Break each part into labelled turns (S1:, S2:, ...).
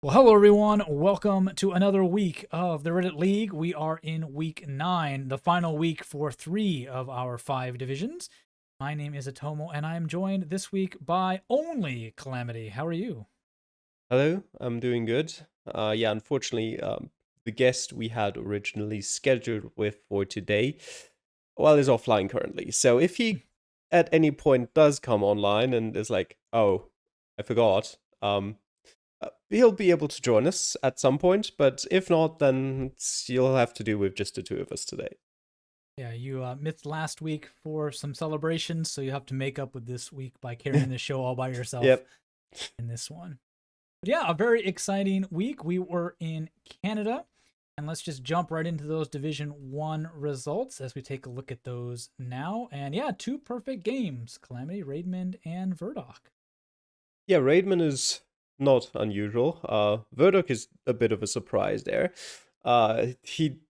S1: Well, hello everyone. Welcome to another week of the Reddit League. We are in week 9, the final week for 3 of our 5 divisions. My name is Zotomo, and I am joined this week by only Calamity. How are you?
S2: Hello, I'm doing good. Unfortunately, the guest we had originally scheduled with for today, well, is offline currently. So if he at any point does come online and is like, "Oh, I forgot," he'll be able to join us at some point. But if not, then you'll have to do with just the two of us today.
S1: Yeah, you missed last week for some celebrations, so you have to make up with this week by carrying the show all by yourself
S2: Yep.
S1: in this one. But yeah, a very exciting week. We were in Canada. And let's just jump right into those Division 1 results as we take a look at those now. And yeah, two perfect games, Calamity, Raidmond, and Verdoc.
S2: Yeah, Raidman is not unusual. Verdok is a bit of a surprise there. He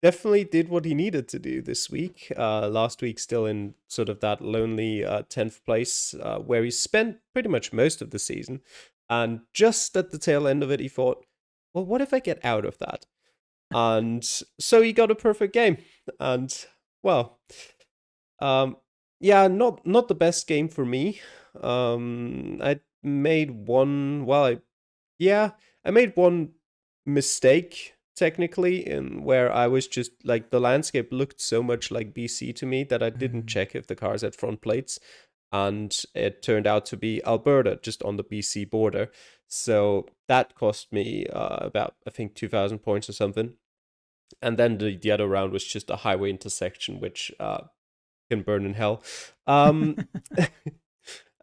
S2: definitely did what he needed to do this week. Last week, still in sort of that lonely 10th place, where he spent pretty much most of the season. And just at the tail end of it, he thought, well, what if I get out of that? And so he got a perfect game. And, well, um, yeah, not the best game for me. I made one. Yeah, I made one mistake technically in where I was just like the landscape looked so much like BC to me that I didn't
S1: Mm.
S2: check if the cars had front plates, and it turned out to be Alberta, just on the BC border. So that cost me about I think 2,000 points or something. And then the other round was just a highway intersection, which can burn in hell. Um,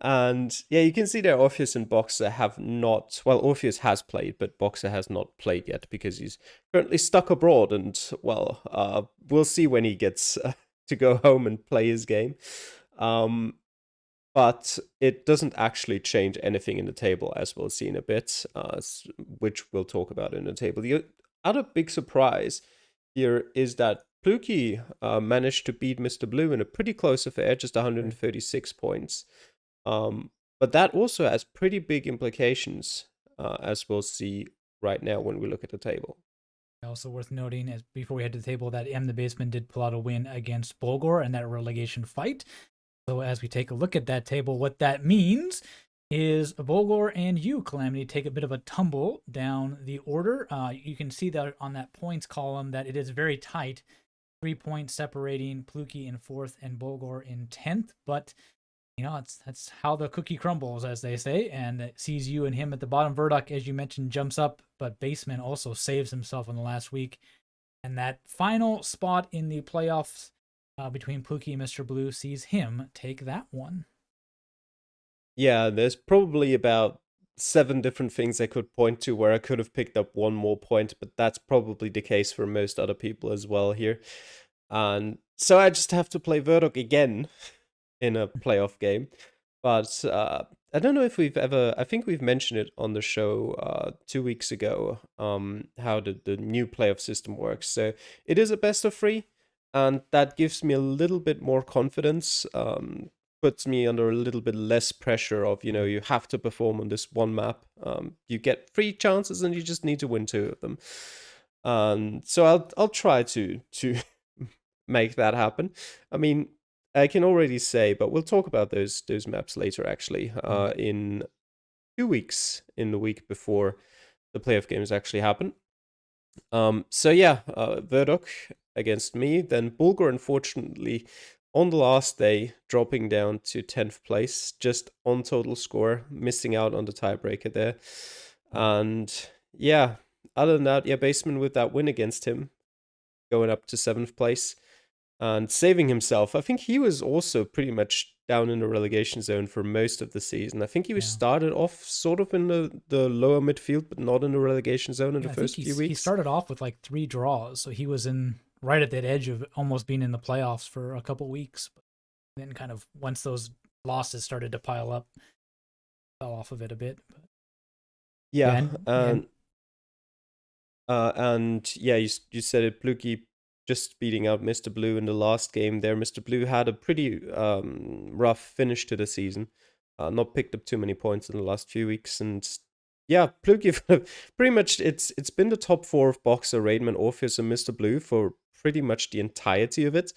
S2: and yeah, you can see there Orpheus and Boxer have not. Well, Orpheus has played, but Boxer has not played yet because he's currently stuck abroad. And well, we'll see when he gets to go home and play his game. Um, but it doesn't actually change anything in the table, as we'll see in a bit, which we'll talk about in the table. The other big surprise here is that Pluki managed to beat Mr. Blue in a pretty close affair, just
S1: Right.
S2: 136 points. But that also has pretty big implications, as we'll see right now when we look at the table.
S1: Also worth noting, as before we head to the table, that M the Basement did pull out a win against Bulgor in that relegation fight. So as we take a look at that table, what that means is Bulgor and you, Calamity, take a bit of a tumble down the order. You can see that on that points column that it is very tight. 3 points separating Pluki in 4th and Bulgor in 10th. But that's how the cookie crumbles, as they say, and it sees you and him at the bottom. Verdoc, as you mentioned, jumps up, but Basement also saves himself in the last week. And that final spot in the playoffs between Pluki and Mr. Blue sees him take that one.
S2: Yeah, there's probably about 7 different things I could point to where I could have picked up one more point, but that's probably the case for most other people as well here. And so I just have to play Verdok again in a playoff game. But I don't know if we've ever, I think we've mentioned it on the show 2 weeks ago, how the new playoff system works. So it is a best of three, and that gives me a little bit more confidence, puts me under a little bit less pressure of, you have to perform on this one map. You get 3 chances and you just need to win 2 of them. And so I'll try to make that happen. I mean, I can already say, but we'll talk about those maps later. Actually,
S1: Mm.
S2: in 2 weeks, in the week before the playoff games actually happen. So yeah, Verdok against me, then Bulgar, unfortunately, on the last day, dropping down to 10th place, just on total score, missing out on the tiebreaker there. And yeah, other than that, yeah, Basement with that win against him, going up to 7th place and saving himself. I think he was also pretty much down in the relegation zone for most of the season. I think he was
S1: Yeah.
S2: started off sort of in the lower midfield, but not in the relegation zone in the
S1: Yeah, I think
S2: first few
S1: he
S2: weeks.
S1: started off with like 3 draws, so he was in right at that edge of almost being in the playoffs for a couple weeks. But then, kind of once those losses started to pile up, fell off of it a bit. But yeah,
S2: Yeah,
S1: and
S2: and yeah, you said it, Pluki just beating out Mr. Blue in the last game there. Mr. Blue had a pretty rough finish to the season, not picked up too many points in the last few weeks, and Yeah, Pluki, pretty much it's been the top four of Boxer, Raidman, Orpheus, and Mr. Blue for pretty much the entirety of it.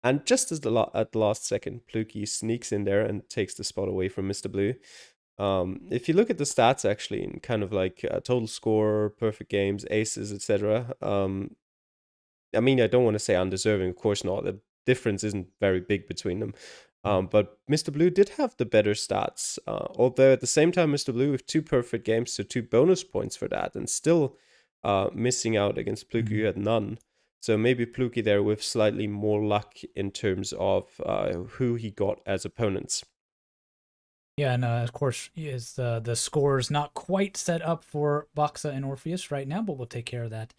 S2: And just as at the last second, Pluki sneaks in there and takes the spot away from Mr. Blue. If you look at the stats actually, in kind of like total score, perfect games, aces, etc. I mean, I don't want to say undeserving, of course not. The difference isn't very big between them. But Mr. Blue did have the better stats. Although at the same time, Mr. Blue with two perfect games, so 2 bonus points for that, and still missing out against Pluki, who had none. So maybe Pluki there with slightly more luck in terms of who he got as opponents.
S1: Yeah, and of course, is the scores not quite set up for Boxa and Orpheus right now, but we'll take care of that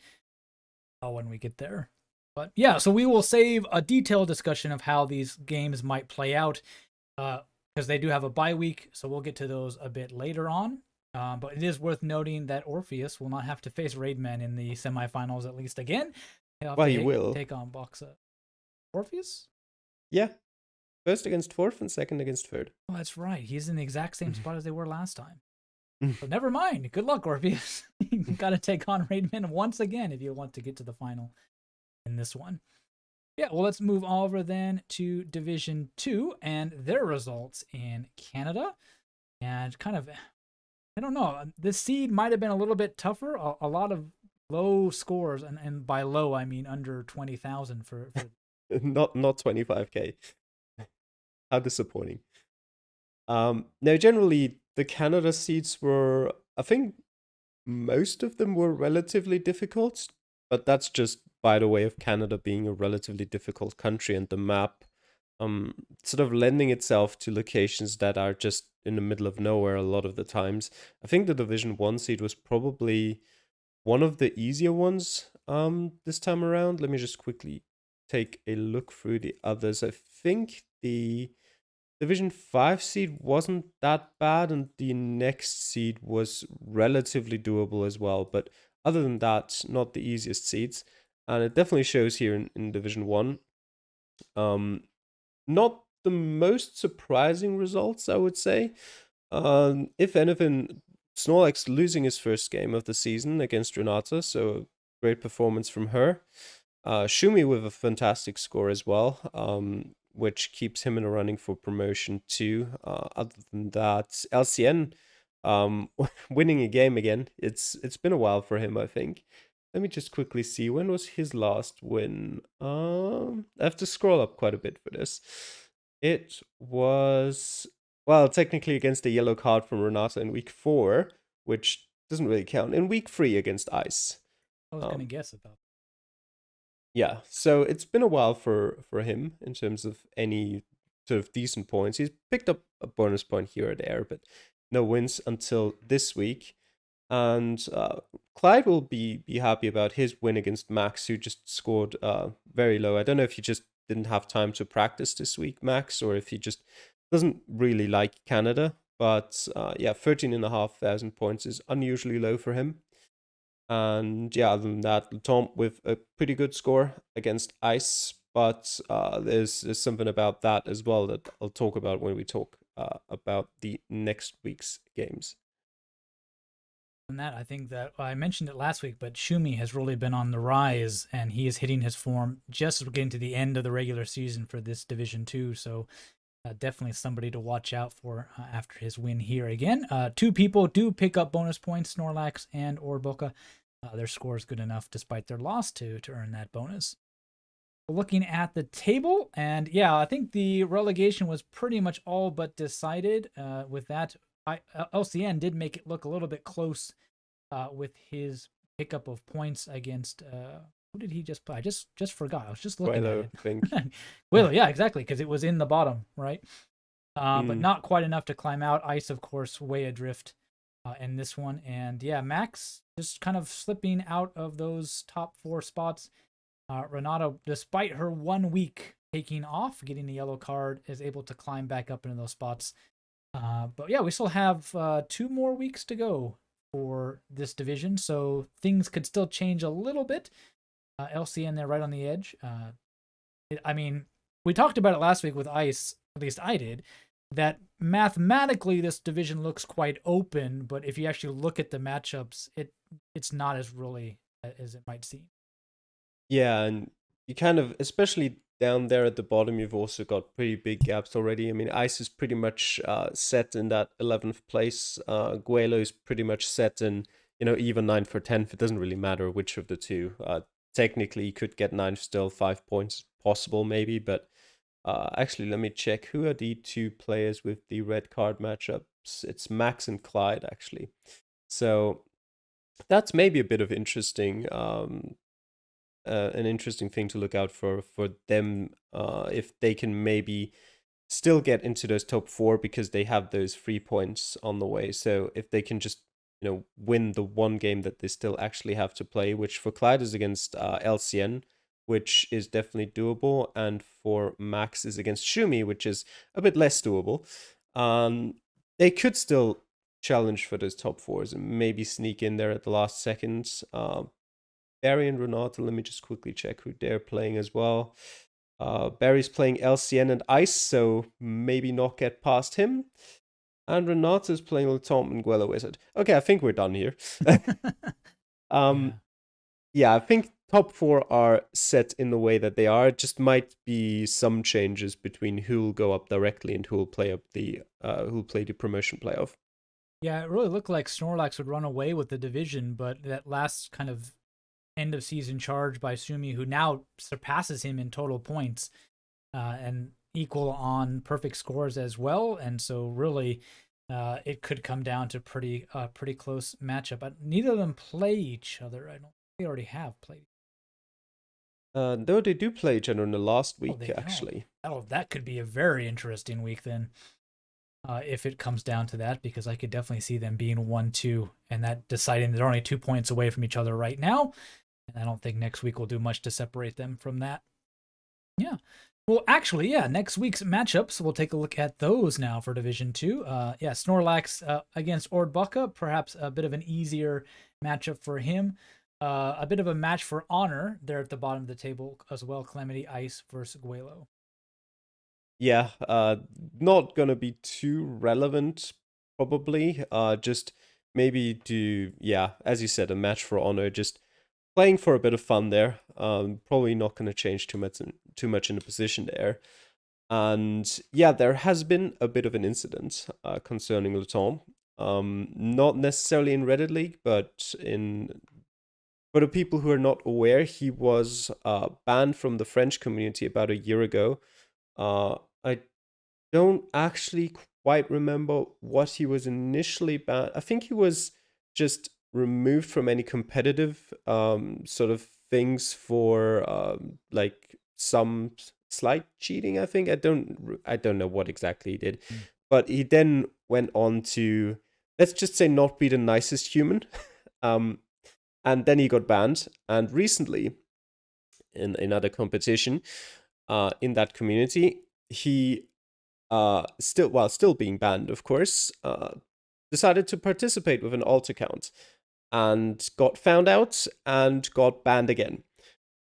S1: when we get there. But yeah, so we will save a detailed discussion of how these games might play out because they do have a bye week, so we'll get to those a bit later on. But it is worth noting that Orpheus will not have to face Raidman in the semifinals at least again.
S2: Well, he will
S1: take on Boxa. Orpheus?
S2: Yeah. First against fourth and second against third.
S1: Oh, that's right. He's in the exact same spot as they were last time. So never mind. Good luck, Orpheus. You got to take on Raidman once again if you want to get to the final in this one. Yeah, well, let's move over then to Division 2 and their results in Canada. And kind of, I don't know, this seed might have been a little bit tougher. A lot of low scores, and by low, I mean under 20,000 for
S2: not 25K. How disappointing. Now, generally, the Canada seeds were, I think most of them were relatively difficult, but that's just by the way of Canada being a relatively difficult country and the map sort of lending itself to locations that are just in the middle of nowhere a lot of the times. I think the Division 1 seed was probably one of the easier ones this time around. Let me just quickly take a look through the others. I think the Division 5 seed wasn't that bad, and the next seed was relatively doable as well. But other than that, not the easiest seeds. And it definitely shows here in Division 1. Not the most surprising results, I would say. If anything, Snorlax losing his first game of the season against Renata, so great performance from her. Shumi with a fantastic score as well, which keeps him in a running for promotion too. Other than that, LCN winning a game again. It's been a while for him, I think. Let me just quickly see, when was his last win? I have to scroll up quite a bit for this. It was, well, technically against the yellow card from Renata in week 4, which doesn't really count. In week 3 against Ice.
S1: I was going to guess about.
S2: Yeah, so it's been a while for him in terms of any sort of decent points. He's picked up a bonus point here or there, but no wins until this week. And Clyde will be happy about his win against Max, who just scored very low. I don't know if he just didn't have time to practice this week, Max, or if he just doesn't really like Canada. But yeah, 13,500 points is unusually low for him. And yeah, other than that, Tom with a pretty good score against Ice. But there's something about that as well that I'll talk about when we talk about the next week's games.
S1: And that, I think that I mentioned it last week, but Shumi has really been on the rise, and he is hitting his form just getting to the end of the regular season for this Division 2. So definitely somebody to watch out for after his win here again. 2 people do pick up bonus points, Snorlax and Orboka. Their score is good enough despite their loss to earn that bonus. Looking at the table, and yeah, I think the relegation was pretty much all but decided with that. LCN did make it look a little bit close with his pickup of points against who did he just play? I just forgot. I was just looking at it.
S2: I think.
S1: Well, yeah, exactly, because it was in the bottom, right? But not quite enough to climb out. Ice, of course, way adrift in this one. And yeah, Max just kind of slipping out of those top 4 spots. Renata, despite her 1 week taking off, getting the yellow card, is able to climb back up into those spots. But yeah, we still have 2 more weeks to go for this division, so things could still change a little bit. LCN there right on the edge. I mean, we talked about it last week with Ice, at least I did. that mathematically this division looks quite open, but if you actually look at the matchups, it's not as really as it might seem.
S2: Yeah, and you kind of, especially down there at the bottom, you've also got pretty big gaps already. I mean, Ice is pretty much set in that 11th place. Guelo is pretty much set in, even 9th or 10th. It doesn't really matter which of the two. Technically, you could get 9th still, 5 points possible maybe, but actually, let me check. Who are the two players with the red card matchups? It's Max and Clyde, actually. So that's maybe a bit of an interesting thing to look out for them if they can maybe still get into those top four because they have those 3 points on the way. So if they can just win the one game that they still actually have to play, which for Clyde is against LCN, which is definitely doable, and for Max is against Shumi, which is a bit less doable. They could still challenge for those top fours and maybe sneak in there at the last second. Barry and Renato, let me just quickly check who they're playing as well. Barry's playing LCN and Ice, so maybe not get past him. And Renato's playing Zotomo and Geoguessr. Okay, I think we're done here.
S1: Yeah.
S2: Yeah, I think top four are set in the way that they are. It just might be some changes between who'll go up directly and who'll play the promotion playoff.
S1: Yeah, it really looked like Snorlax would run away with the division, but that last kind of end of season charge by Sumi, who now surpasses him in total points and equal on perfect scores as well. And so really, it could come down to pretty close matchup. But neither of them play each other. I don't. They already have played.
S2: Though they do play each other in the last
S1: Oh,
S2: week,
S1: they
S2: actually.
S1: Oh, that could be a very interesting week then. If it comes down to that, because I could definitely see them being 1-2 and that deciding they're only 2 points away from each other right now. And I don't think next week will do much to separate them from that. Yeah. Well, actually, yeah, next week's matchups, we'll take a look at those now for Division 2. Yeah, Snorlax against Ordbucka, perhaps a bit of an easier matchup for him. A bit of a match for honor there at the bottom of the table as well. Calamity Ice versus Guelo.
S2: Yeah, not gonna be too relevant, probably. Just maybe do, yeah, as you said, a match for honor, just playing for a bit of fun there. Probably not gonna change too much in the position there. And yeah, there has been a bit of an incident concerning Luton. Not necessarily in Reddit League, but for the people who are not aware, he was banned from the French community about a year ago. I don't actually quite remember what he was initially banned. I think he was just removed from any competitive sort of things for like some slight cheating. I think I don't know what exactly he did, but he then went on to, let's just say, not be the nicest human, and then he got banned. And recently, in another competition, in that community, he still being banned, of course, decided to participate with an alt account and got found out and got banned again.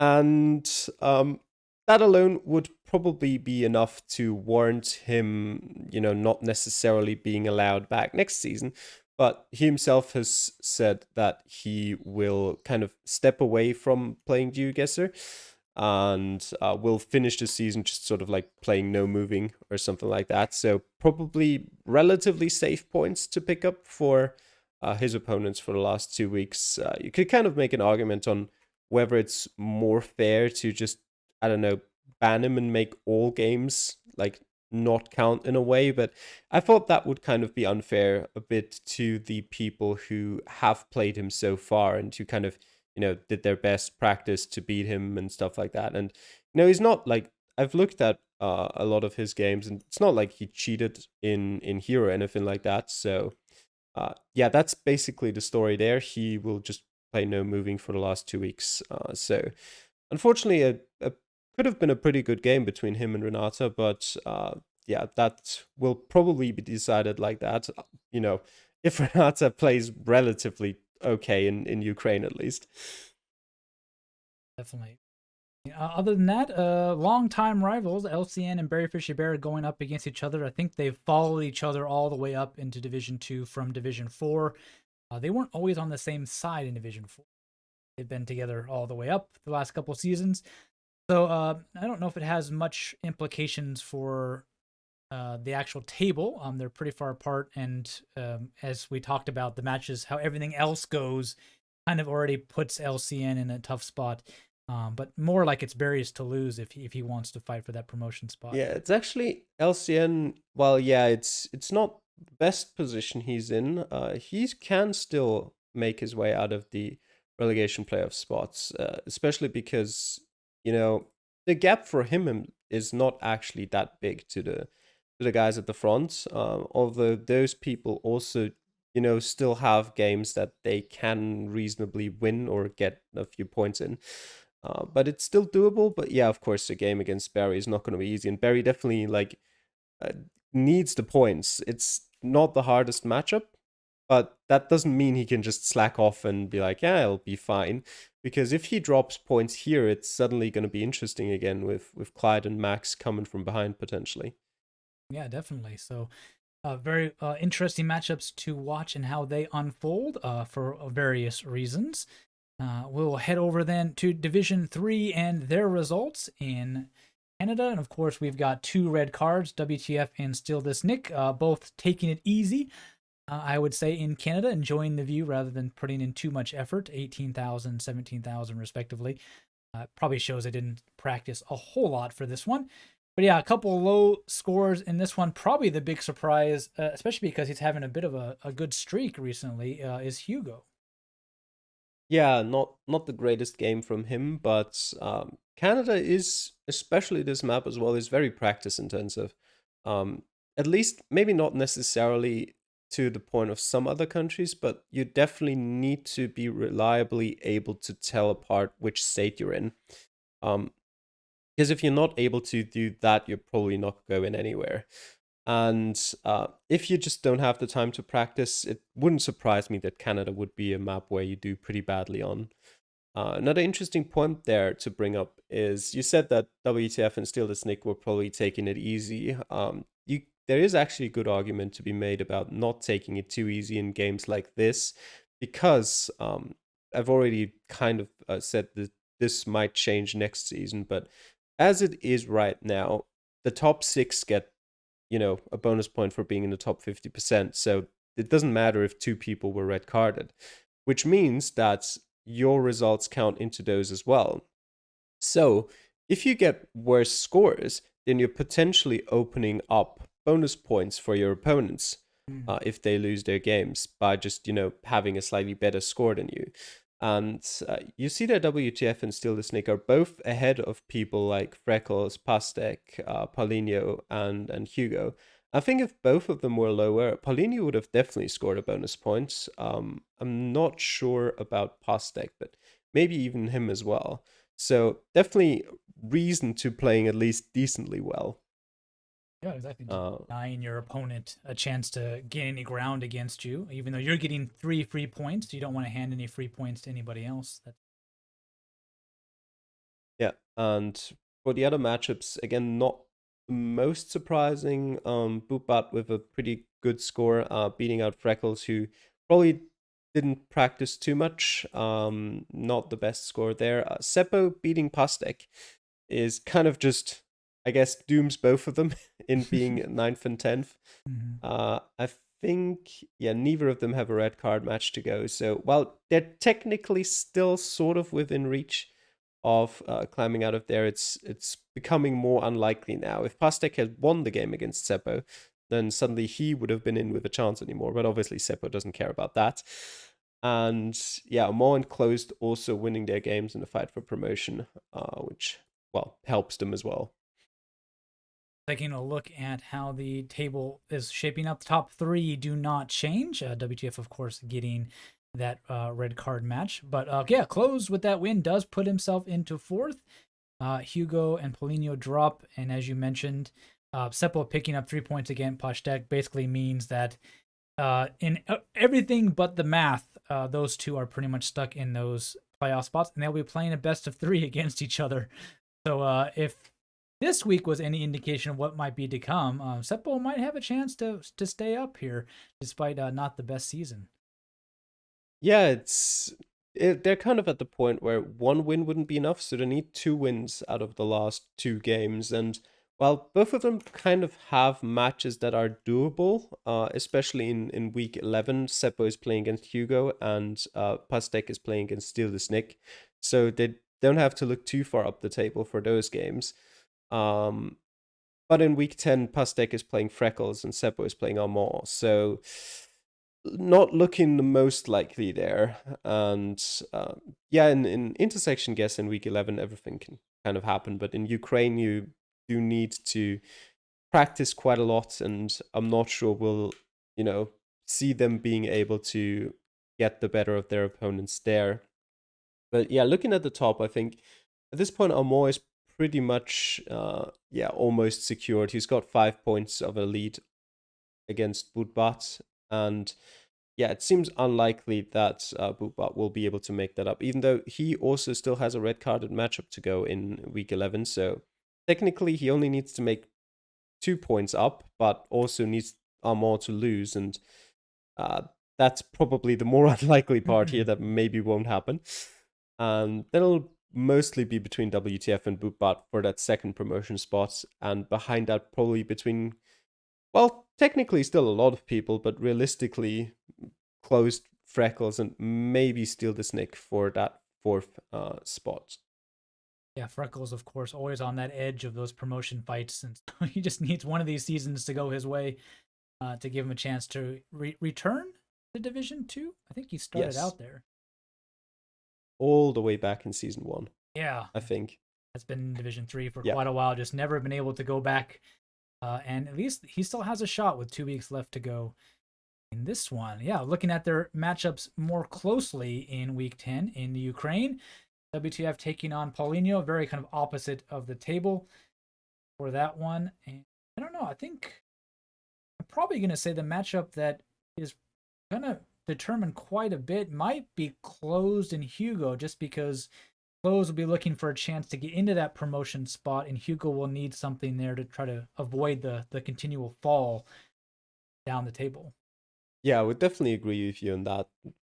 S2: And that alone would probably be enough to warrant him, not necessarily being allowed back next season. But he himself has said that he will kind of step away from playing Geoguessr and will finish the season just sort of like playing no moving or something like that. So probably relatively safe points to pick up for his opponents for the last 2 weeks. You could kind of make an argument on whether it's more fair to just, I don't know, ban him and make all games like not count in a way, but I thought that would kind of be unfair a bit to the people who have played him so far and who kind of did their best practice to beat him and stuff like that. And he's not like, I've looked at a lot of his games, and it's not like he cheated in here or anything like that. So yeah, that's basically the story there. He will just play no moving for the last 2 weeks. So unfortunately, a could have been a pretty good game between him and Renata, but yeah, that will probably be decided like that. If Renata plays relatively okay in Ukraine at least.
S1: Definitely. Other than that, longtime rivals LCN and Barry Fisher Bear going up against each other. I think they've followed each other all the way up into Division 2 from Division 4. They weren't always on the same side in Division 4. They've been together all the way up the last couple seasons. So I don't know if it has much implications for the actual table. They're pretty far apart, and as we talked about the matches, how everything else goes, kind of already puts LCN in a tough spot. But more like it's Barry's to lose if he wants to fight for that promotion spot.
S2: Yeah, it's actually LCN. Well, yeah, it's not the best position he's in. He can still make his way out of the relegation playoff spots, especially because the gap for him is not actually that big to the guys at the front. Although those people also still have games that they can reasonably win or get a few points in. But it's still doable. But yeah, of course, the game against Barry is not going to be easy, and Barry definitely uh, needs the points. It's not the hardest matchup, but that doesn't mean he can just slack off and be like, yeah, I'll be fine. Because if he drops points here, it's suddenly going to be interesting again with Clyde and Max coming from behind potentially.
S1: Yeah, definitely. So very interesting matchups to watch and how they unfold for various reasons. We'll head over then to Division 3 and their results in Canada. And of course, we've got two red cards, WTF and Still This Nick, both taking it easy. I would say in Canada, enjoying the view rather than putting in too much effort, 18,000, 17,000 respectively. Probably shows I didn't practice a whole lot for this one. But yeah, a couple low scores in this one. Probably the big surprise, especially because he's having a bit of a good streak recently, is Hugo.
S2: Yeah, not the greatest game from him, but Canada is, especially this map as well, is very practice intensive. Um, at least maybe not necessarily to the point of some other countries, but you definitely need to be reliably able to tell apart which state you're in. Because if you're not able to do that, you're probably not going anywhere. And if you just don't have the time to practice, it wouldn't surprise me that Canada would be a map where you do pretty badly on. Another interesting point there to bring up is you said that WTF and Steel the Snake were probably taking it easy. There is actually a good argument to be made about not taking it too easy in games like this, because I've already kind of said that this might change next season, but as it is right now, the top six get a bonus point for being in the top 50%. So it doesn't matter if two people were red carded, which means that your results count into those as well. So if you get worse scores, then you're potentially opening up bonus points for your opponents if they lose their games by just, having a slightly better score than you. And you see that WTF and Still the Snake are both ahead of people like Freckles, Pastek, Paulinho, and Hugo. I think if both of them were lower, Paulinho would have definitely scored a bonus point. I'm not sure about Pastek, but maybe even him as well. So definitely reason to playing at least decently well.
S1: Yeah, exactly. Denying your opponent a chance to gain any ground against you, even though you're getting 3 free points. You don't want to hand any free points to anybody else.
S2: Yeah, and for the other matchups, again, not the most surprising. Boopat with a pretty good score, beating out Freckles, who probably didn't practice too much. Not the best score there. Seppo beating Pastek is kind of just, I guess, dooms both of them in being 9th and 10th. I think, yeah, neither of them have a red card match to go. So while they're technically still sort of within reach of climbing out of there, it's becoming more unlikely now. If Pastek had won the game against Seppo, then suddenly he would have been in with a chance anymore. But obviously Seppo doesn't care about that. And yeah, Mo and Closed also winning their games in the fight for promotion, which, well, helps them as well.
S1: Taking a look at how the table is shaping up, the top 3 do not change. WTF, of course, getting that red card match. But yeah, Close with that win does put himself into 4th. Hugo and Paulinho drop. And as you mentioned, Seppo picking up 3 points against Pastek basically means that in everything but the math, those two are pretty much stuck in those playoff spots. And they'll be playing a best of 3 against each other So if this week was any indication of what might be to come, Seppo might have a chance to stay up here despite not the best season.
S2: Yeah, they're kind of at the point where one win wouldn't be enough, so they need two wins out of the last two games. And while both of them kind of have matches that are doable, especially in week 11, Seppo is playing against Hugo and Pastek is playing against Steal the Snick. So they don't have to look too far up the table for those games. Um, but in week 10, Pastek is playing Freckles and Seppo is playing Armand. So not looking the most likely there. And yeah, in intersection guess in week 11, everything can kind of happen. But in Ukraine, you do need to practice quite a lot. And I'm not sure we'll, see them being able to get the better of their opponents there. But yeah, looking at the top, I think at this point, Armand is pretty much, almost secured. He's got 5 points of a lead against Budbat. And yeah, it seems unlikely that Budbat will be able to make that up, even though he also still has a red carded matchup to go in week 11. So technically, he only needs to make 2 points up, but also needs Armand to lose. And uh, that's probably the more unlikely part here that maybe won't happen. And then it'll mostly be between WTF and Budbat for that second promotion spot. And behind that, probably between, well, technically still a lot of people, but realistically, closed Freckles and maybe Steal the Snick for that fourth spot.
S1: Yeah, Freckles, of course, always on that edge of those promotion fights, and so he just needs one of these seasons to go his way to give him a chance to return to Division Two. I think he started
S2: Yes,
S1: out there.
S2: all the way back in season 1,
S1: Yeah,
S2: I think.
S1: has been in Division Three for
S2: Yeah.
S1: quite a while. Just never been able to go back. And at least he still has a shot with 2 weeks left to go in this one. Yeah, looking at their matchups more closely in Week 10 in the Ukraine, WTF taking on Paulinho, very kind of opposite of the table for that one. And I don't know. I think I'm probably going to say the matchup that is going to determine quite a bit might be Closed and Hugo, just because Closed will be looking for a chance to get into that promotion spot, and Hugo will need something there to try to avoid the continual fall down the table.
S2: Yeah, I would definitely agree with you on that.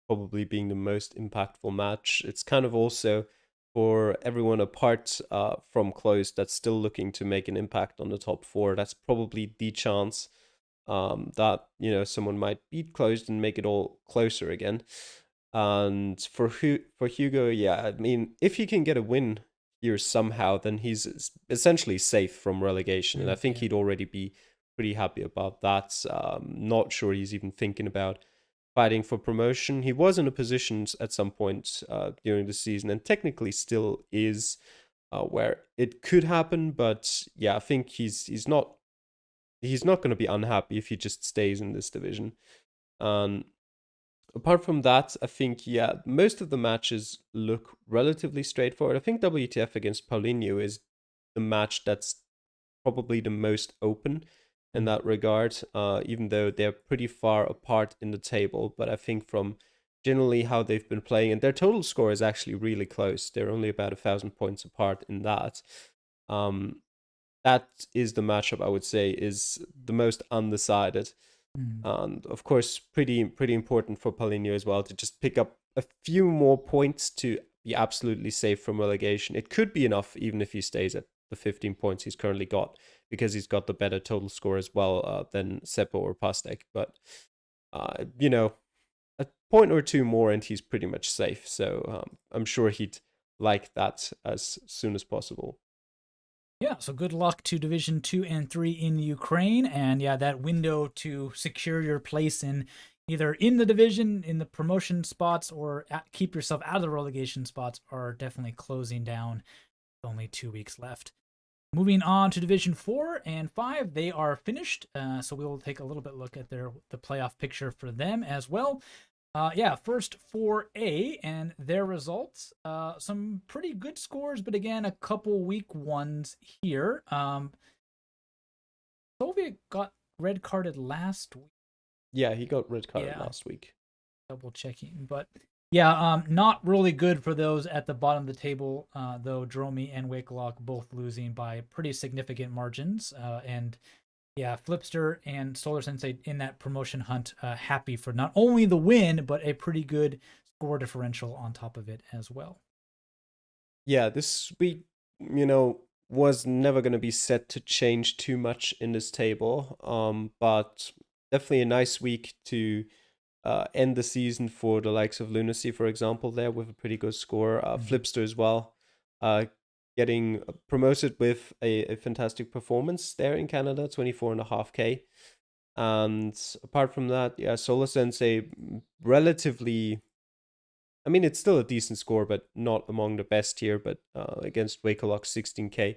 S2: Probably being the most impactful match. It's kind of also for everyone apart from Close that's still looking to make an impact on the top four. That's probably the chance that someone might beat Closed and make it all closer again. And for Hugo, yeah, I mean, if he can get a win here somehow, then he's essentially safe from relegation, and I think
S1: Yeah.
S2: he'd already be pretty happy about that. Not sure he's even thinking about fighting for promotion. He was in a position at some point during the season, and technically still is, where it could happen. But yeah, I think he's not going to be unhappy if he just stays in this division. Um, Apart from that, I think, yeah, most of the matches look relatively straightforward. I think WTF against Paulinho is the match that's probably the most open in that regard, even though they're pretty far apart in the table. But I think from generally how they've been playing, and their total score is actually really close. They're only about 1,000 points apart in that. Um, that is the matchup I would say is the most undecided.
S1: Mm.
S2: And of course, pretty important for Paulinho as well to just pick up a few more points to be absolutely safe from relegation. It could be enough even if he stays at the 15 points he's currently got, because he's got the better total score as well than Seppo or Pastek. But a point or two more and he's pretty much safe. So I'm sure he'd like that as soon as possible.
S1: Yeah, so good luck to Division 2 and 3 in Ukraine. And yeah, that window to secure your place in either in the division, in the promotion spots, or keep yourself out of the relegation spots are definitely closing down. Only 2 weeks left. Moving on to Division 4 and 5, they are finished. So we will take a little bit look at the playoff picture for them as well. Yeah, first 4A and their results. Some pretty good scores, but again, a couple weak ones here. Soviet got red carded last week.
S2: Yeah, he got red carded
S1: Yeah,
S2: last week.
S1: double checking. But Yeah, not really good for those at the bottom of the table, though Dromi and Wakelock both losing by pretty significant margins. And yeah, Flipster and Solar Sensei in that promotion hunt, happy for not only the win, but a pretty good score differential on top of it as well.
S2: Yeah, this week, you know, was never going to be set to change too much in this table. But definitely a nice week to end the season for the likes of Lunacy, for example, there with a pretty good score.
S1: Mhm.
S2: Flipster as well, uh, getting promoted with a fantastic performance there in Canada, 24.5K. And apart from that, yeah, Solar Sensei, relatively, I mean, it's still a decent score, but not among the best here. But against Wakelock, 16K,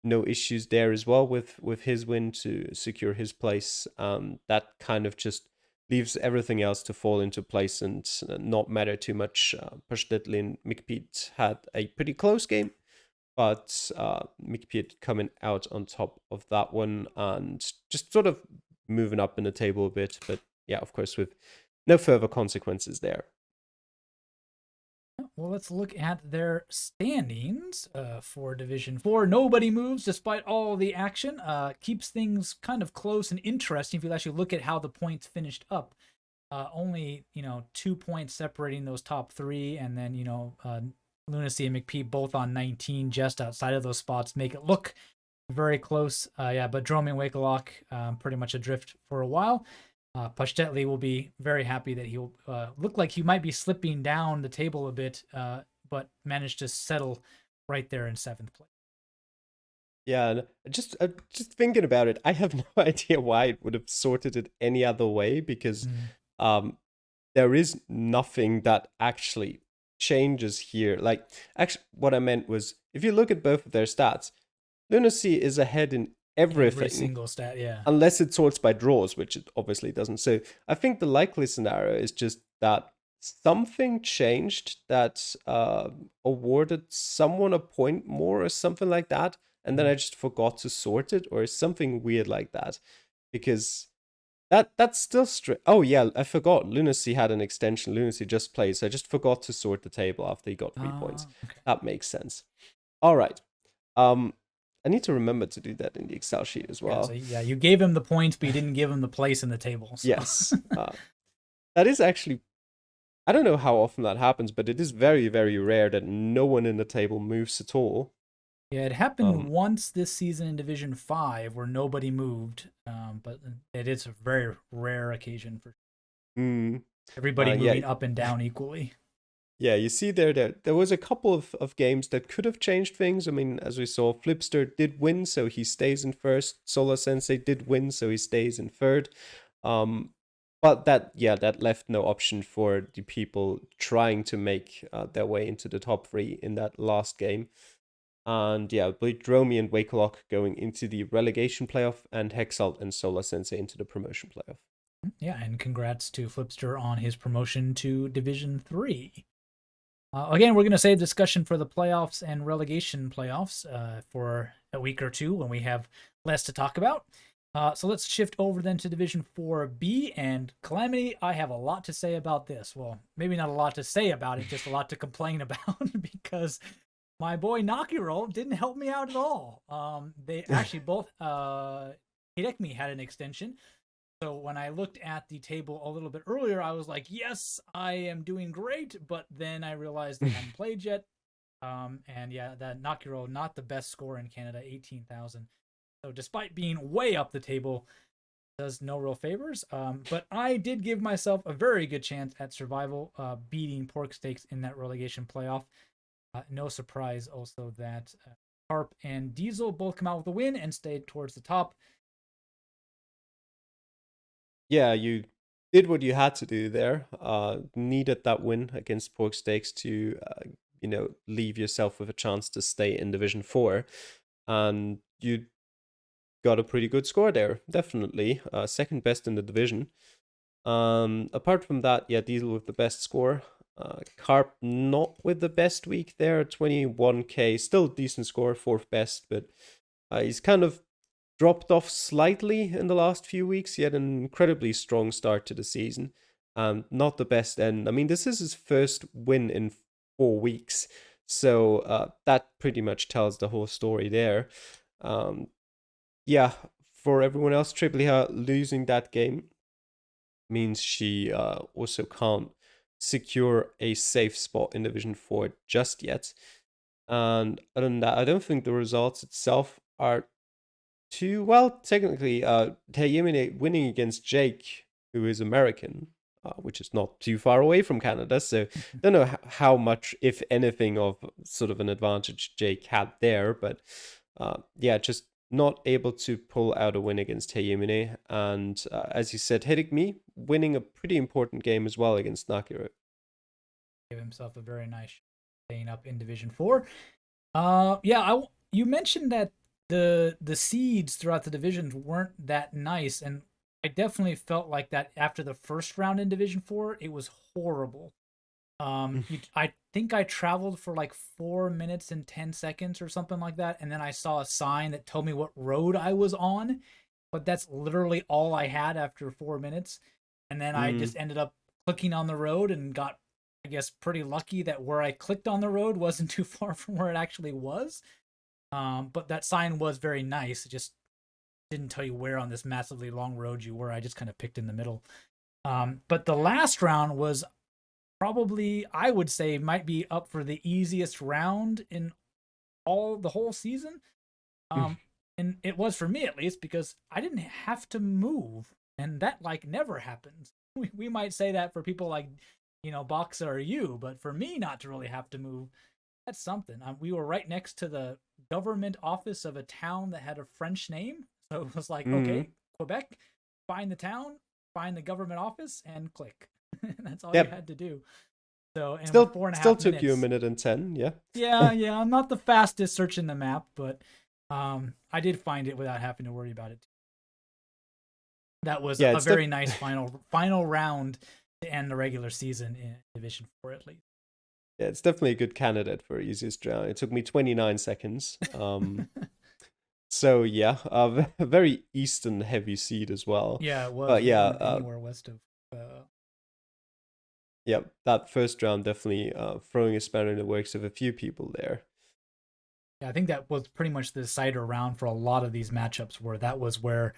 S2: no issues there as well with his win to secure his place. That kind of just leaves everything else to fall into place and not matter too much. Pashdetli and McPete had a pretty close game, but McPete coming out on top of that one and just sort of moving up in the table a bit. But yeah, of course, with no further consequences there.
S1: Well, let's look at their standings for Division 4. Nobody moves despite all the action. Keeps things kind of close and interesting if you actually look at how the points finished up. Only, 2 points separating those top three, and then, Lunacy and McPee both on 19 just outside of those spots make it look very close. Yeah, but Drome and Wakelock pretty much adrift for a while. Pashtetli will be very happy that he'll look like he might be slipping down the table a bit, but managed to settle right there in seventh place.
S2: Yeah, and just thinking about it, I have no idea why it would have sorted it any other way because
S1: Mm.
S2: um there is nothing that actually changes here. Like, actually, what I meant was if you look at both of their stats, Lunacy is ahead in
S1: Every
S2: everything
S1: single stat, yeah.
S2: unless it sorts by draws, which it obviously doesn't. So I think the likely scenario is just that something changed that awarded someone a point more or something like that, and then
S1: Mm.
S2: I just forgot to sort it or something weird like that, because that's still straight. Oh yeah, I forgot. Lunacy had an extension. Lunacy just played, so I just forgot to sort the table after he got 3 points.
S1: Okay.
S2: That makes sense. All right. Um, I need to remember to do that in the Excel sheet as
S1: Yeah, so
S2: well.
S1: yeah, you gave him the points, but you didn't give him the place in the table. So
S2: Yes. That is actually, I don't know how often that happens, but it is very, very rare that no one in the table moves at all.
S1: yeah, it happened
S2: Um,
S1: once this season in Division 5 where nobody moved, but it is a very rare occasion for
S2: mm,
S1: everybody
S2: yeah,
S1: moving up and down equally.
S2: yeah. You see there was a couple of games that could have changed things. I mean, as we saw, Flipster did win, so he stays in first. Solar Sensei did win, so he stays in third. Um, but that left no option for the people trying to make their way into the top three in that last game. And yeah, Dromi and Wakelock going into the relegation playoff, and Hexalt and Solar Sensei into the promotion playoff.
S1: Yeah, and congrats to Flipster on his promotion to Division 3. Again, we're going to save discussion for the playoffs and relegation playoffs for a week or two when we have less to talk about. So let's shift over then to Division 4B and Calamity. I have a lot to say about this. Well, maybe not a lot to say about it, just a lot to complain about because my boy Nakiro didn't help me out at all. They actually both Hidekmi had an extension. So when I looked at the table a little bit earlier, I was like, yes, I am doing great. But then I realized they hadn't played yet. And yeah, that Nakiro, not the best score in Canada, 18,000. So despite being way up the table, does no real favors. But I did give myself a very good chance at survival, beating Pork Steaks in that relegation playoff. No surprise also that Harp and Diesel both come out with a win and stayed towards the top.
S2: Yeah, you did what you had to do there. Needed that win against Pork Steaks to, leave yourself with a chance to stay in Division 4. And you got a pretty good score there, definitely. Second best in the division. Apart from that, yeah, Diesel with the best score. Carp not with the best week there, 21K. Still decent score, fourth best, but he's kind of dropped off slightly in the last few weeks. He had an incredibly strong start to the season, and not the best end. I mean, this is his first win in 4 weeks, so that pretty much tells the whole story there. Um, yeah, for everyone else, Triple losing that game means she also can't secure a safe spot in Division 4 just yet. And other than that, I don't think the results itself are too well. Technically, Taeyemine winning against Jake, who is American, which is not too far away from Canada. So don't know how much, if anything, of sort of an advantage Jake had there. But yeah, just not able to pull out a win against Taeyemine. And as you said, Hidegmi winning a pretty important game as well against Nakiro.
S1: Gave himself a very nice staying up in Division 4. You mentioned that the seeds throughout the divisions weren't that nice, and I definitely felt like that after the first round in Division 4. It was horrible. I think I traveled for like 4 minutes and 10 seconds or something like that, and then I saw a sign that told me what road I was on, but that's literally all I had after 4 minutes. And then I just ended up clicking on the road and got, I guess, pretty lucky that where I clicked on the road wasn't too far from where it actually was. But that sign was very nice. It just didn't tell you where on this massively long road you were. I just kind of picked in the middle. But the last round was probably, I would say, might be up for the easiest round in the whole season. And it was for me at least, because I didn't have to move, and that like never happens. We might say that for people like, Boxa or you, but for me not to really have to move, that's something. We were right next to the government office of a town that had a French name, so it was like, okay, Quebec, find the town, find the government office, and click. That's all you had to do. So, and
S2: still,
S1: with 4.5
S2: still
S1: minutes,
S2: took you a minute and 10, yeah.
S1: yeah. I'm not the fastest searching the map, but I did find it without having to worry about it. That was a very nice final round to end the regular season in Division 4 at least.
S2: Yeah, it's definitely a good candidate for easiest round. It took me 29 seconds. So yeah, a very eastern heavy seed as well.
S1: Yeah, it was.
S2: But yeah,
S1: anywhere west of.
S2: Yeah, that first round definitely throwing a spanner in the works of a few people there.
S1: Yeah, I think that was pretty much the decider round for a lot of these matchups, where that was where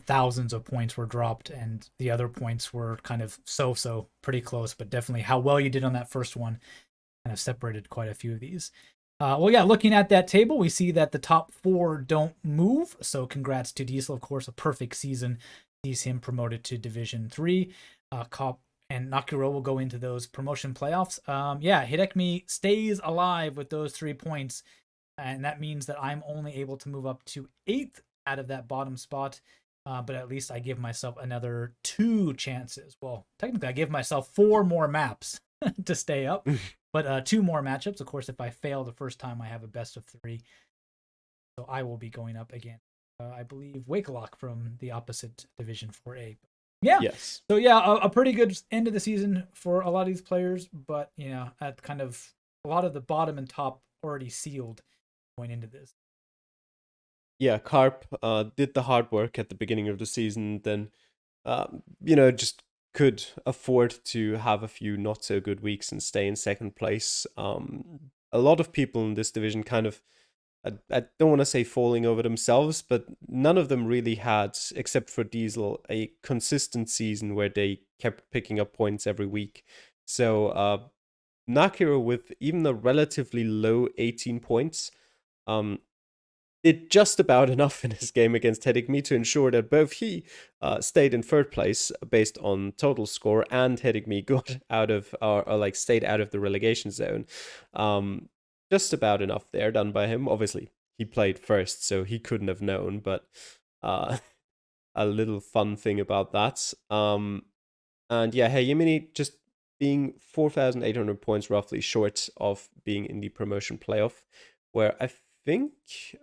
S1: thousands of points were dropped, and the other points were kind of so pretty close, but definitely how well you did on that first one kind of separated quite a few of these. Looking at that table, we see that the top 4 don't move. So congrats to Diesel, of course, a perfect season sees him promoted to Division 3. Cop and Nakiro will go into those promotion playoffs. Hidekmi stays alive with those 3 points, and that means that I'm only able to move up to 8th out of that bottom spot. But at least I give myself another 2 chances. Well, technically, I give myself 4 more maps to stay up. But 2 more matchups. Of course, if I fail the first time, I have a best of 3. So I will be going up again. I believe Wakelock from the opposite Division 4A. Yeah.
S2: Yes.
S1: So yeah, a pretty good end of the season for a lot of these players. But, at kind of a lot of the bottom and top already sealed going into this.
S2: Yeah, Carp did the hard work at the beginning of the season, then, just could afford to have a few not so good weeks and stay in second place. A lot of people in this division kind of, I don't want to say falling over themselves, but none of them really had, except for Diesel, a consistent season where they kept picking up points every week. So Nakiro, with even a relatively low 18 points, did just about enough in his game against Hidegmi to ensure that both he stayed in third place based on total score, and Hidegmi got out of, or like stayed out of the relegation zone. Just about enough there done by him. Obviously, he played first, so he couldn't have known, but a little fun thing about that. And yeah, Yemini just being 4,800 points roughly short of being in the promotion playoff, where I think,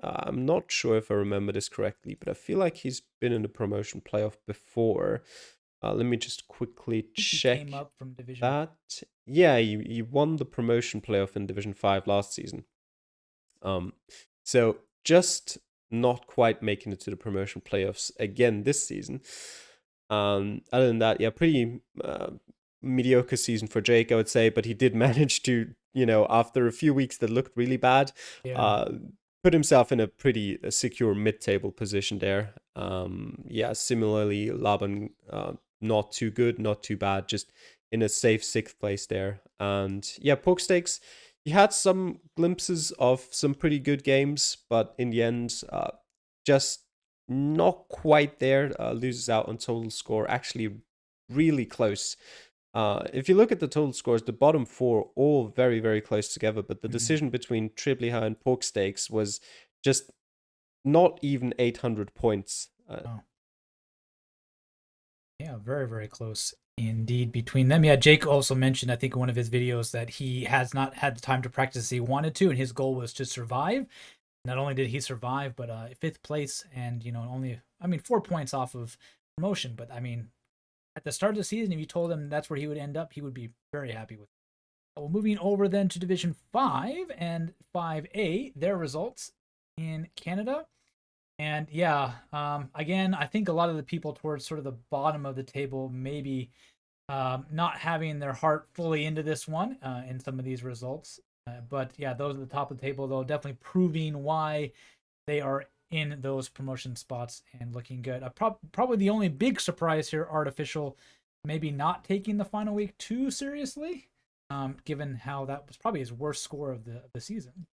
S2: I'm not sure if I remember this correctly, but I feel like he's been in the promotion playoff before. Let me just quickly check.
S1: He came up from Division
S2: that. Yeah, he won the promotion playoff in Division 5 last season. So just not quite making it to the promotion playoffs again this season. Other than that, yeah, pretty mediocre season for Jake, I would say. But he did manage to, after a few weeks that looked really bad,
S1: Yeah.
S2: uh, put himself in a pretty secure mid-table position there. Yeah, similarly, Laban, not too good, not too bad, just in a safe sixth place there. And yeah, Poke Stakes, he had some glimpses of some pretty good games, but in the end, just not quite there. Loses out on total score. Actually, really close. If you look at the total scores, the bottom four all very, very close together, but the
S1: Mhm.
S2: decision between Tripliha and Pork Steaks was just not even 800 points.
S1: Oh. Yeah, very, very close indeed between them. Yeah, Jake also mentioned, I think, in one of his videos that he has not had the time to practice as he wanted to, and his goal was to survive. Not only did he survive, but fifth place, and only, I mean, 4 points off of promotion. But I mean, at the start of the season, if you told him that's where he would end up, he would be very happy with it. Well, moving over then to Division 5 and 5A, their results in Canada. And yeah, again, I think a lot of the people towards sort of the bottom of the table maybe not having their heart fully into this one in some of these results. But yeah, those at the top of the table, though, definitely proving why they are in those promotion spots and looking good. Probably the only big surprise here, Artificial, maybe not taking the final week too seriously, given how that was probably his worst score of the season.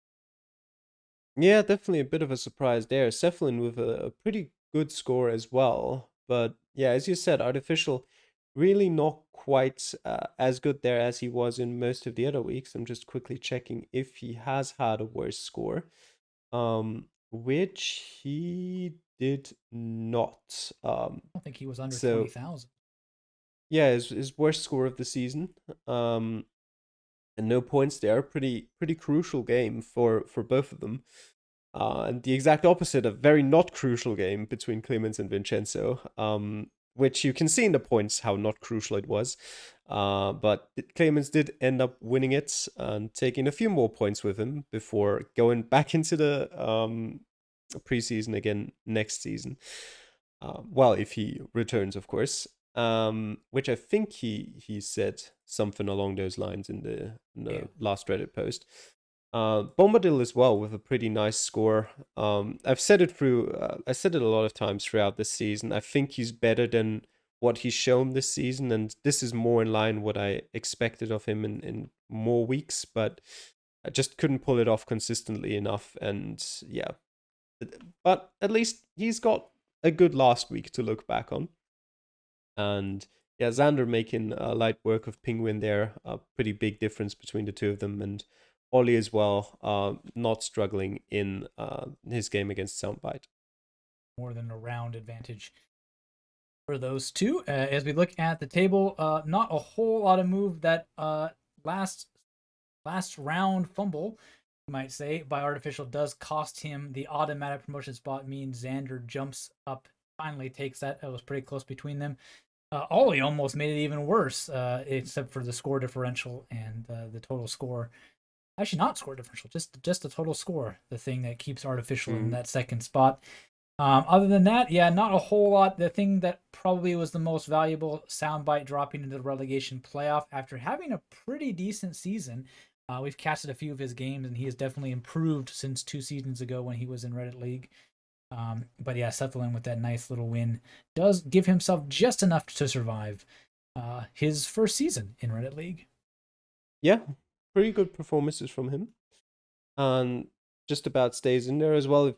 S2: Yeah, definitely a bit of a surprise there. Cephalin with a pretty good score as well. But yeah, as you said, Artificial really not quite as good there as he was in most of the other weeks. I'm just quickly checking if he has had a worse score, which he did not.
S1: I don't think he was under
S2: So
S1: 20,000.
S2: yeah, his worst score of the season. And no points there. Pretty crucial game for both of them. And the exact opposite, a very not crucial game between Clemens and Vincenzo, which you can see in the points how not crucial it was. But Clemens did end up winning it and taking a few more points with him before going back into the preseason again next season. Well, if he returns, of course. Which I think he said something along those lines in
S1: Yeah.
S2: the last Reddit post. Bombadil as well with a pretty nice score. I've said it through. I said it a lot of times throughout this season. I think he's better than what he's shown this season, and this is more in line what I expected of him in more weeks. But I just couldn't pull it off consistently enough. And yeah, but at least he's got a good last week to look back on. And yeah, Xander making light work of Penguin there. A pretty big difference between the two of them. And Ollie as well, not struggling in his game against Soundbite.
S1: More than a round advantage for those two. As we look at the table, not a whole lot of move. That last round fumble, you might say, by Artificial does cost him the automatic promotion spot. Means Xander jumps up, finally takes that. It was pretty close between them. Ollie almost made it even worse, except for the score differential and the total score. Actually, not score differential, just the total score. The thing that keeps Artificial in that second spot. Other than that, yeah, not a whole lot. The thing that probably was the most valuable, Soundbite dropping into the relegation playoff after having a pretty decent season. We've casted a few of his games, and he has definitely improved since 2 seasons ago when he was in Reddit League. But yeah, Cephalin with that nice little win does give himself just enough to survive his first season in Reddit League.
S2: Yeah, pretty good performances from him. And just about stays in there as well.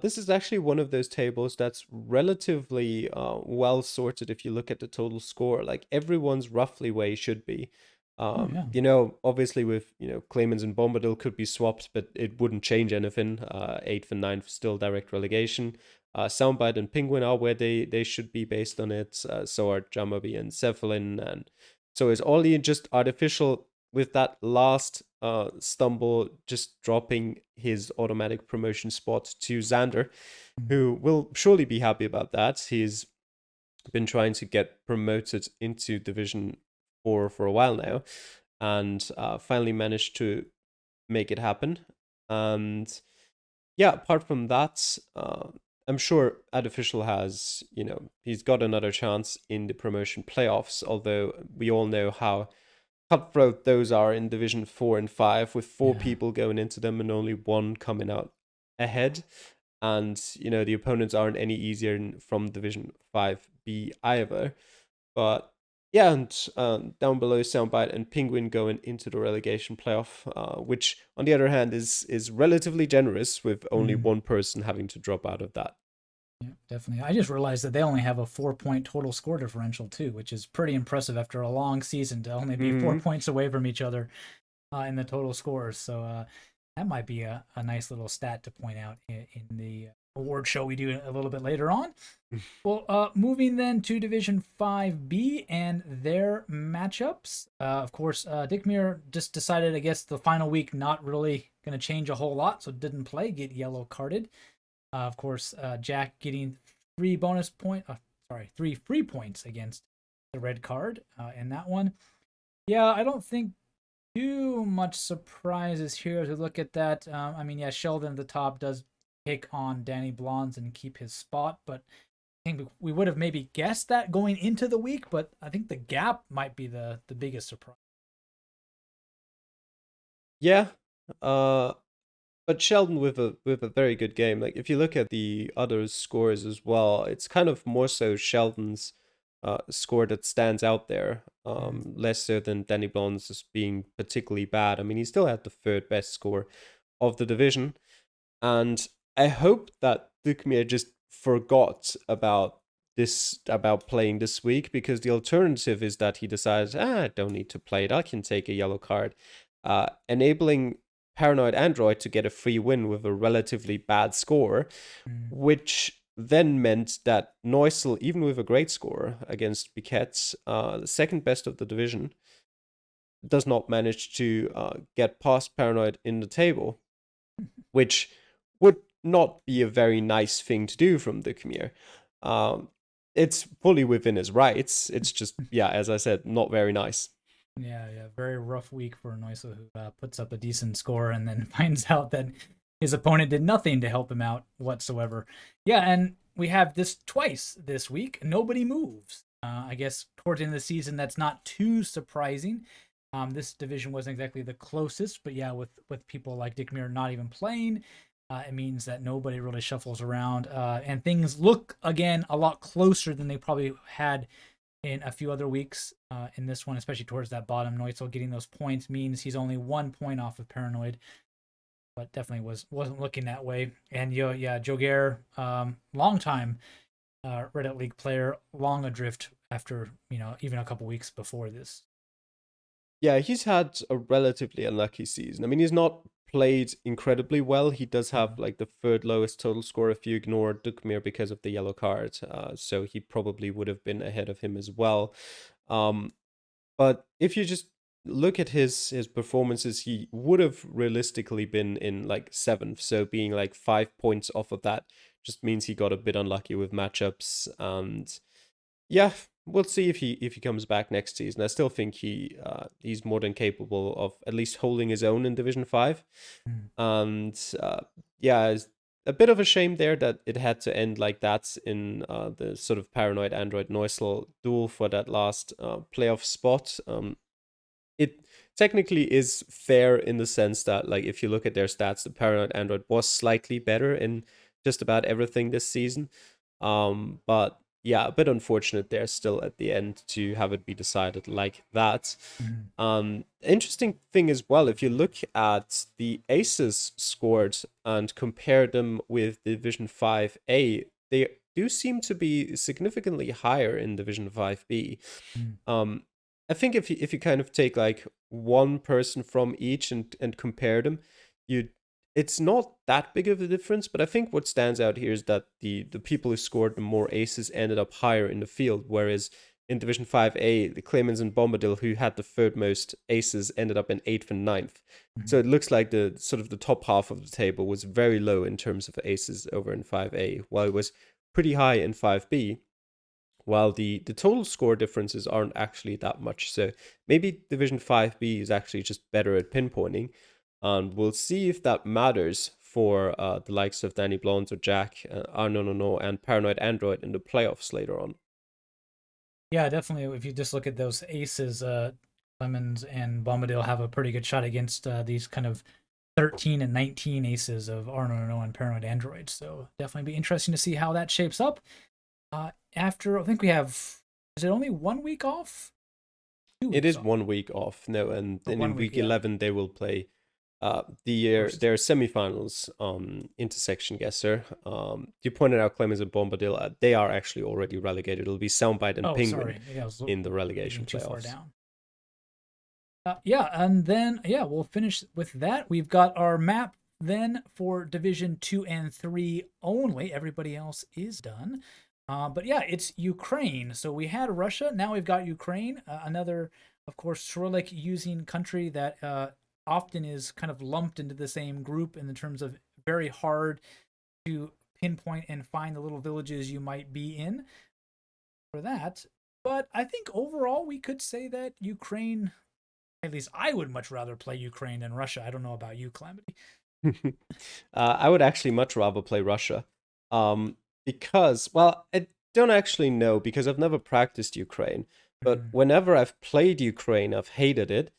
S2: This is actually one of those tables that's relatively well sorted if you look at the total score. Like everyone's roughly where he should be.
S1: Oh yeah.
S2: Obviously with Clemens and Bombadil could be swapped, but it wouldn't change anything. Eighth and ninth still direct relegation. Soundbite and Penguin are where they should be based on it. So are Jamabi and Cephalin, and so is Ollie just Artificial with that last stumble, just dropping his automatic promotion spot to Xander, who will surely be happy about that. He's been trying to get promoted into Division 4 for a while now, and finally managed to make it happen. And yeah, apart from that, I'm sure Artificial has, he's got another chance in the promotion playoffs, although we all know how cutthroat those are in Division 4 and 5, with four
S1: Yeah.
S2: people going into them and only one coming out ahead. And, the opponents aren't any easier from Division 5B either. But yeah, and down below, Soundbite and Penguin going into the relegation playoff, which on the other hand is relatively generous, with only
S1: Mm.
S2: one person having to drop out of that.
S1: Yeah, definitely. I just realized that they only have a 4 point total score differential too, which is pretty impressive after a long season to only be 4 points away from each other in the total scores. So that might be a nice little stat to point out in the award show we do a little bit later on. Well, moving then to Division 5B and their matchups. Of course, Dickmere just decided, I guess, the final week not really going to change a whole lot, so didn't play, get yellow carded. Of course, Jack getting 3 free points against the red card in that one. Yeah, I don't think too much surprises here as we look at that. I mean, yeah, Sheldon at the top does take on Danny Blondes and keep his spot, but I think we would have maybe guessed that going into the week, but I think the gap might be the biggest surprise.
S2: Yeah, uh, but Sheldon with a very good game. Like if you look at the other scores as well, it's kind of more so Sheldon's score that stands out there,
S1: Mm.
S2: less so than Danny Blonde's as being particularly bad. I mean, he still had the third best score of the division, and I hope that Dukmir just forgot about playing this week, because the alternative is that he decides, I don't need to play it, I can take a yellow card, enabling Paranoid Android to get a free win with a relatively bad score,
S1: Mm.
S2: which then meant that Neusel, even with a great score against Biquet's, the second best of the division, does not manage to get past Paranoid in the table, which would not be a very nice thing to do from the Khmer. Um, it's fully within his rights. It's just, yeah, as I said, not very nice.
S1: Yeah, yeah, very rough week for Neusel, who puts up a decent score and then finds out that his opponent did nothing to help him out whatsoever. Yeah, and we have this twice this week. Nobody moves. I guess towards the end of the season, that's not too surprising. This division wasn't exactly the closest, but yeah, with people like Dick Muir not even playing, it means that nobody really shuffles around, and things look again a lot closer than they probably had in a few other weeks. In this one, especially towards that bottom, Neutzel getting those points means he's only 1 point off of Paranoid, but definitely wasn't looking that way. And yeah, Geoguessr, long time Reddit League player, long adrift after even a couple weeks before this.
S2: Yeah, he's had a relatively unlucky season. I mean, he's not played incredibly well. He does have
S1: Mm.
S2: like the third lowest total score if you ignore Dukmir because of the yellow card. So he probably would have been ahead of him as well. Um, But if you just look at his performances, he would have realistically been in like seventh. So being like 5 points off of that just means he got a bit unlucky with matchups. And yeah, we'll see if he comes back next season. I still think he's more than capable of at least holding his own in Division 5.
S1: Mm.
S2: And yeah, it's a bit of a shame there that it had to end like that in the sort of Paranoid Android Neusel duel for that last playoff spot. It technically is fair in the sense that, like, if you look at their stats, the Paranoid Android was slightly better in just about everything this season. But yeah, a bit unfortunate there still at the end to have it be decided like that.
S1: Mm.
S2: Interesting thing as well, if you look at the aces scored and compare them with Division 5A, they do seem to be significantly higher in Division 5B.
S1: Mm.
S2: Um, I think if you kind of take like one person from each and compare them, you it's not that big of a difference. But I think what stands out here is that the people who scored the more aces ended up higher in the field, whereas in Division 5A, the Clemens and Bombadil, who had the third most aces, ended up in eighth and ninth.
S1: Mm.
S2: So it looks like the sort of the top half of the table was very low in terms of aces over in 5A, while it was pretty high in 5B, while the total score differences aren't actually that much. So maybe Division 5B is actually just better at pinpointing, and we'll see if that matters for the likes of Danny Blonde or Jack, no, and Paranoid Android in the playoffs later on.
S1: Yeah, definitely. If you just look at those aces, Lemons and Bombadil have a pretty good shot against these kind of 13 and 19 aces of Arno and Paranoid Android. So definitely be interesting to see how that shapes up. After, I think we have, is it only 1 week off? Two
S2: It
S1: weeks
S2: is
S1: off.
S2: 1 week off, no, and
S1: Or
S2: then in
S1: 1 week,
S2: week
S1: yeah.
S2: 11 they will play
S1: First.
S2: their semifinals intersection Guesser. You pointed out Clemens and Bombadil, they are actually already relegated. It'll be Soundbite and
S1: Oh,
S2: Penguin
S1: sorry. Yeah, I was
S2: in the
S1: reading
S2: relegation
S1: too far
S2: playoffs.
S1: down. Yeah, and then yeah, we'll finish with that. We've got our map then for Division 2 and 3 only. Everybody else is done. But yeah, it's Ukraine. So we had Russia, now we've got Ukraine, another, of course, Cyrillic using country that often is kind of lumped into the same group in the terms of very hard to pinpoint and find the little villages you might be in for that. But I think overall we could say that Ukraine, at least I would much rather play Ukraine than Russia. I don't know about you, Calamity.
S2: I would actually much rather play Russia. Because, well, I don't actually know because I've never practiced Ukraine. But
S1: Mm,
S2: whenever I've played Ukraine, I've hated it.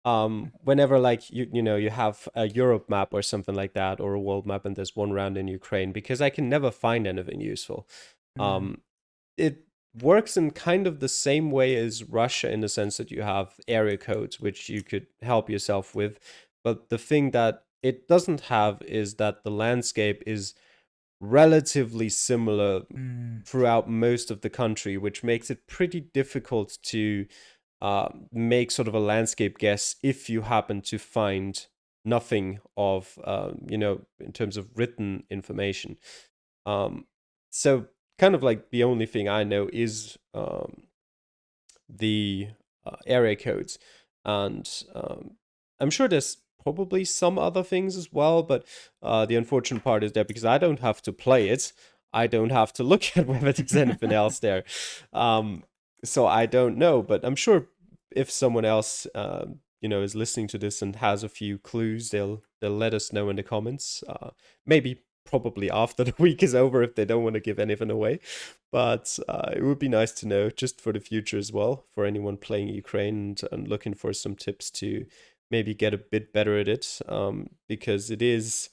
S2: Whenever like you have a Europe map or something like that, or a world map, and there's one round in Ukraine, because I can never find anything useful.
S1: mm,
S2: Um, it works in kind of the same way as Russia in the sense that you have area codes which you could help yourself with. But the thing that it doesn't have is that the landscape is relatively similar
S1: mm,
S2: throughout most of the country, which makes it pretty difficult to make sort of a landscape guess if you happen to find nothing of, in terms of written information. Um, so kind of like the only thing I know is the area codes, and I'm sure there's probably some other things as well. But the unfortunate part is that because I don't have to play it, I don't have to look at whether there's anything else there. Um, so I don't know, but I'm sure if someone else is listening to this and has a few clues, they'll let us know in the comments. Maybe probably after the week is over if they don't want to give anything away. But it would be nice to know just for the future as well, for anyone playing Ukraine and looking for some tips to maybe get a bit better at it. Because it is,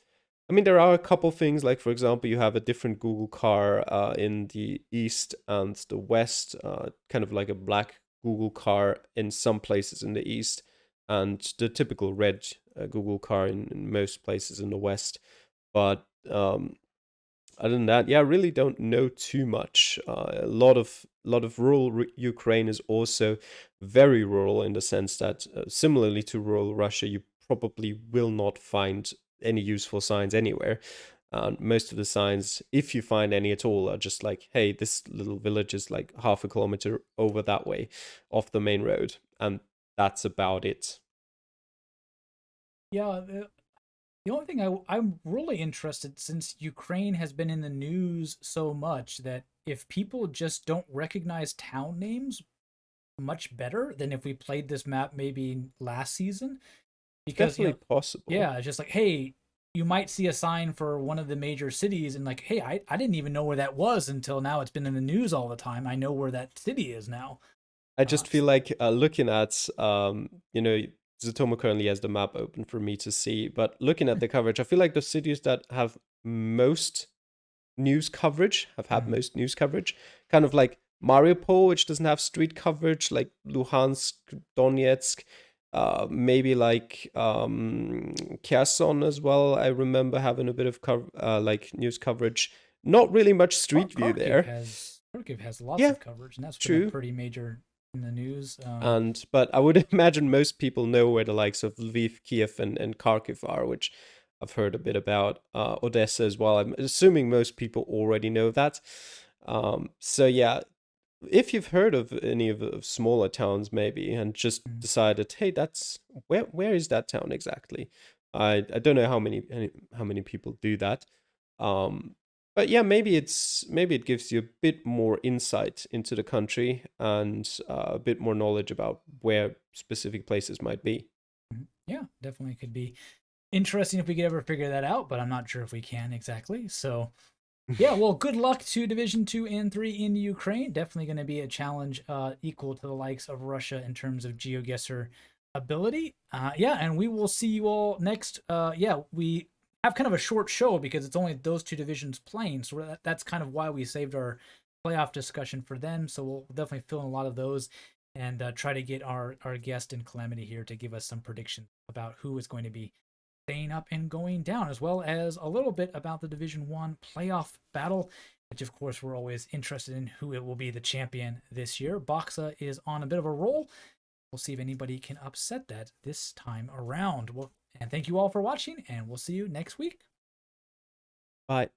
S2: I mean, there are a couple things, like, for example, you have a different Google car in the east and the west, kind of like a black Google car in some places in the east, and the typical red Google car in most places in the west. But other than that, yeah, I really don't know too much. A lot of rural Ukraine is also very rural in the sense that, similarly to rural Russia, you probably will not find any useful signs anywhere. Most of the signs, if you find any at all, are just like, hey, this little village is like half a kilometer over that way, off the main road, and that's about it.
S1: yeah, the only thing I'm really interested, since Ukraine has been in the news so much, that if people just don't recognize town names much better than if we played this map maybe last season,
S2: It's
S1: because
S2: definitely possible.
S1: yeah, it's just like, hey, you might see a sign for one of the major cities and like, hey, I didn't even know where that was until now it's been in the news all the time. I know where that city is now.
S2: I
S1: uh
S2: just feel like looking at, Zotomo currently has the map open for me to see, but looking at the coverage, I feel like the cities that have most news coverage have had
S1: mm,
S2: most news coverage. Kind of like Mariupol, which doesn't have street coverage, like Luhansk, Donetsk, maybe like Kherson as well. I remember having a bit of like news coverage. Not really much street view there.
S1: Kharkiv has lots
S2: Yeah,
S1: of coverage, and that's been a
S2: true.
S1: pretty major in the news.
S2: And but I would imagine most people know where the likes of Lviv, Kiev, and Kharkiv are, which I've heard a bit about. Odessa as well. I'm assuming most people already know that. So yeah, if you've heard of any of smaller towns maybe and just
S1: Mm,
S2: decided, hey, that's where is that town exactly? I don't know how many people do that. Um, but yeah, maybe it gives you a bit more insight into the country and a bit more knowledge about where specific places might be.
S1: yeah, definitely could be. interesting if we could ever figure that out, but I'm not sure if we can exactly. So yeah, well, good luck to Division 2 and 3 in Ukraine. Definitely going to be a challenge equal to the likes of Russia in terms of GeoGuessr ability. Yeah, and we will see you all next. Yeah, we have kind of a short show because it's only those two divisions playing. So that's kind of why we saved our playoff discussion for them. So we'll definitely fill in a lot of those and try to get our guest in Calamity here to give us some predictions about who is going to be staying up and going down, as well as a little bit about the Division 1 playoff battle, which of course we're always interested in who it will be the champion this year. Boxa is on a bit of a roll. We'll see if anybody can upset that this time around. Well, and thank you all for watching, and we'll see you next week.
S2: Bye.